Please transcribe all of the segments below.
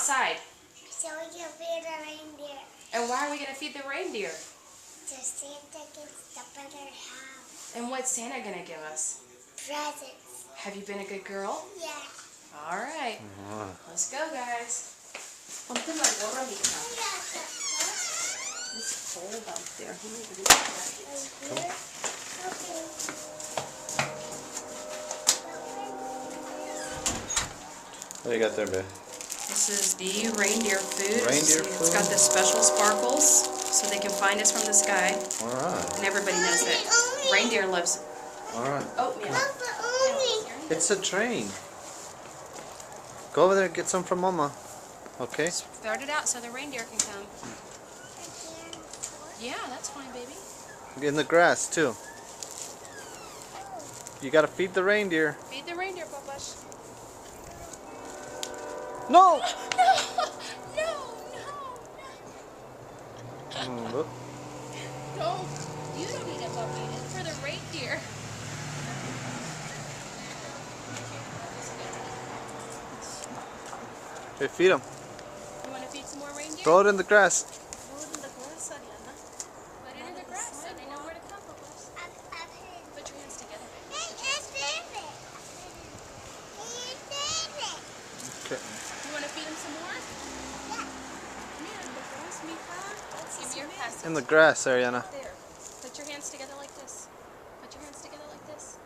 outside? So we can feed the reindeer. And why are we going to feed the reindeer? So Santa gets the better half. And what's Santa going to give us? Presents. Have you been a good girl? Yeah. All right. Let's go, guys. Ponte la gorra, mija. It's cold out there. What do you got there, babe? This is the reindeer food. Reindeer It's food? got the special sparkles so they can find us from the sky. Alright. And everybody knows that reindeer loves Alright. oatmeal. It's a train. Go over there and get some from Mama. Okay? Start it out so the reindeer can come. Yeah, that's fine, baby. In the grass, too. You gotta feed the reindeer. Feed the reindeer, Papash. No! No! Look. No! You don't need it, Puppy. It's for the reindeer. Okay, feed them. You want to feed some more reindeer? Throw it in the grass. Throw it in the grass, Ariana. Put it in the grass so they know where to come, Papash. Put your hands together. Okay. You want to feed them some more? Yeah. Come here, Papash, mija. Give me your pass. In the grass, Ariana. There. Put your hands together like this. Put your hands together like this.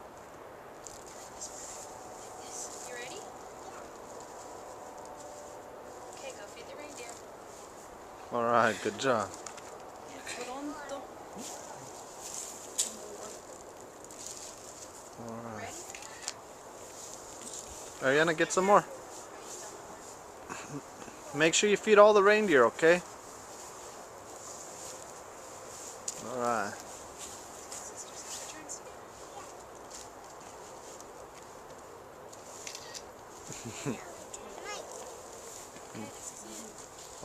Like this. You ready? Okay, go feed the reindeer. Alright, good job. Pronto. Alright. Ready? Ariana, get some more. Make sure you feed all the reindeer, okay? Alright.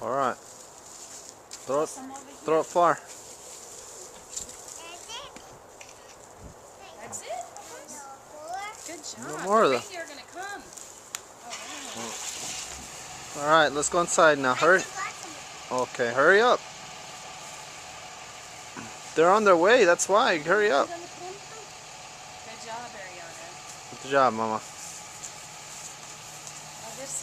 Alright. Throw it far. That's it? Good job. No more, The though. reindeer are gonna come. Alright, let's go inside now. Hurry. Okay, hurry up. They're on their way, that's why. Hurry up. Good job, Ariana. Good job, Mama.